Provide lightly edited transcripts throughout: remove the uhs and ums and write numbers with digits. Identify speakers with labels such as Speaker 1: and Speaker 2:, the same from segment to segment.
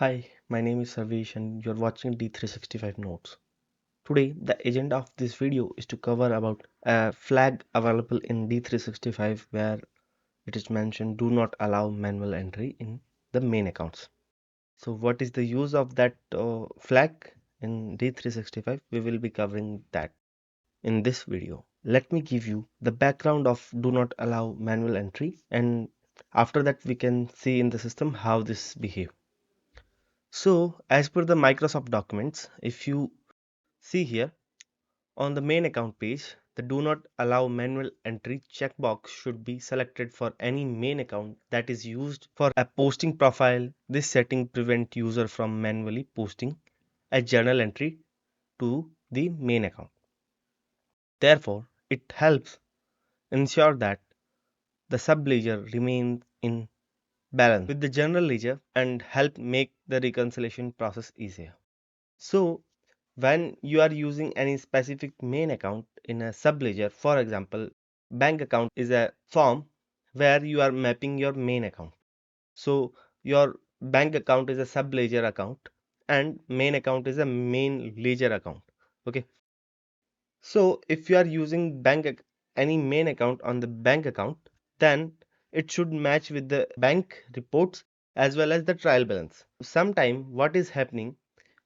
Speaker 1: Hi, my name is Sarvesh and you're watching D365 Notes. Today, the agenda of this video is to cover about a flag available in D365 where it is mentioned do not allow manual entry in the main accounts. So what is the use of that flag in D365? We will be covering that in this video. Let me give you the background of do not allow manual entry, and after that we can see in the system how this behaves. So, as per the Microsoft documents, if you see here on the main account page, the do not allow manual entry checkbox should be selected for any main account that is used for a posting profile. This setting prevents user from manually posting a journal entry to the main account. Therefore, it helps ensure that the sub ledger remains in balance with the general ledger and help make the reconciliation process easier. So, when you are using any specific main account in a subledger, for example, bank account is a form where you are mapping your main account. So, your bank account is a subledger account and main account is a main ledger account. Okay. So, if you are using any main account on the bank account, then it should match with the bank reports as well as the trial balance. Sometime what is happening,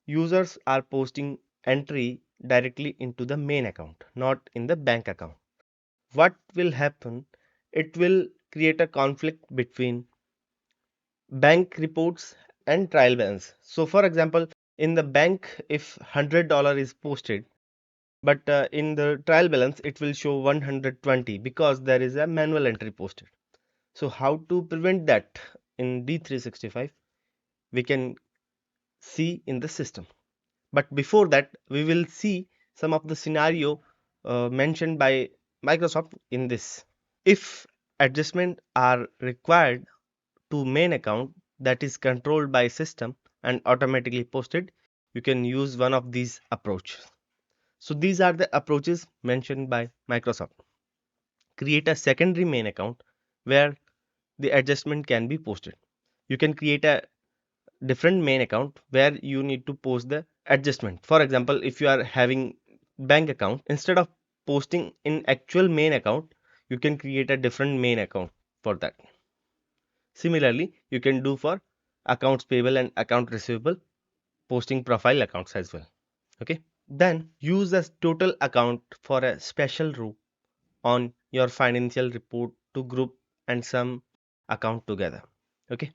Speaker 1: users are posting entry directly into the main account, not in the bank account. What will happen? It will create a conflict between bank reports and trial balance. So, for example, in the bank, if $100 is posted, but in the trial balance, it will show 120 because there is a manual entry posted. So, how to prevent that in D365? We can see in the system. But before that, we will see some of the scenario mentioned by Microsoft in this. If adjustments are required to main account that is controlled by system and automatically posted, you can use one of these approaches. So these are the approaches mentioned by Microsoft. Create a secondary main account where the adjustment can be posted. You can create a different main account where you need to post the adjustment. For example, if you are having bank account, instead of posting in actual main account, you can create a different main account for that. Similarly, you can do for accounts payable and account receivable posting profile accounts as well. Okay, then use a total account for a special row on your financial report to group and some account together. Okay,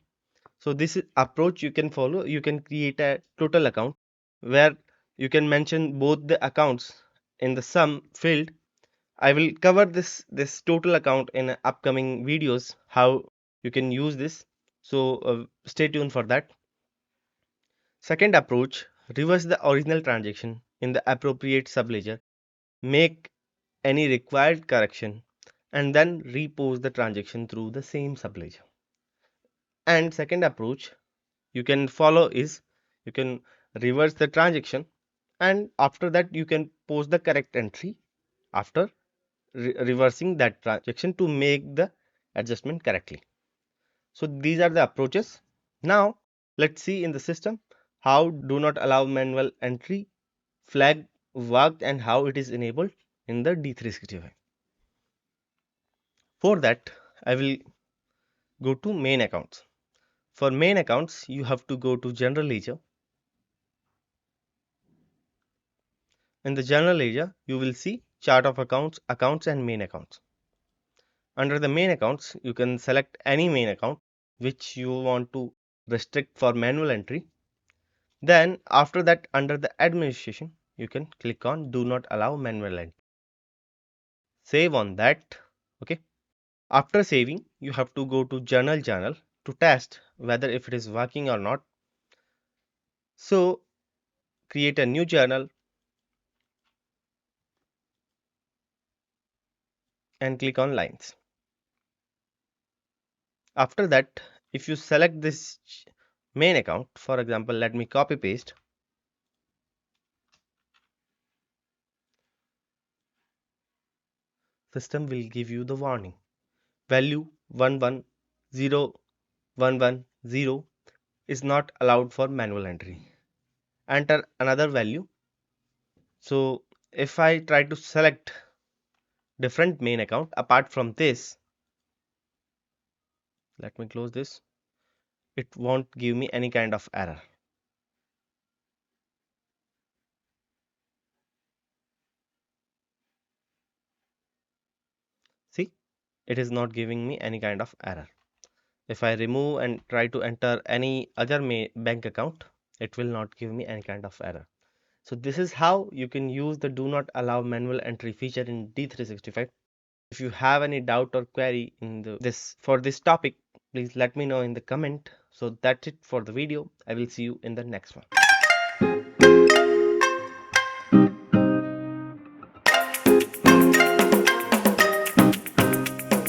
Speaker 1: so this is approach you can follow. You can create a total account where you can mention both the accounts in the sum field. I will cover this total account in upcoming videos how you can use this. So stay tuned for that. Second approach, reverse the original transaction in the appropriate subledger, make any required correction and then repose the transaction through the same subledger. And second approach you can follow is you can reverse the transaction and after that you can post the correct entry after reversing that transaction to make the adjustment correctly. So these are the approaches. Now let's see in the system how do not allow manual entry flag worked and how it is enabled in the D365. For that I will go to main accounts. For main accounts you have to go to general ledger. In the general area, you will see chart of accounts, accounts and main accounts. Under the main accounts, you can select any main account which you want to restrict for manual entry. Then after that, under the administration, you can click on do not allow manual entry. Save on that. Okay. After saving, you have to go to journal to test whether if it is working or not. So create a new journal and click on lines. After that, if you select this main account, for example, let me copy paste. System will give you the warning. Value 110110 is not allowed for manual entry. Enter another value. So if I try to select different main account apart from this, let me close this, it won't give me any kind of error. See, it is not giving me any kind of error. If I remove and try to enter any other bank account, it will not give me any kind of error. So this is how you can use the do not allow manual entry feature in D365. If you have any doubt or query in this topic, please let me know in the comment. So that's it for the video. I will see you in the next one.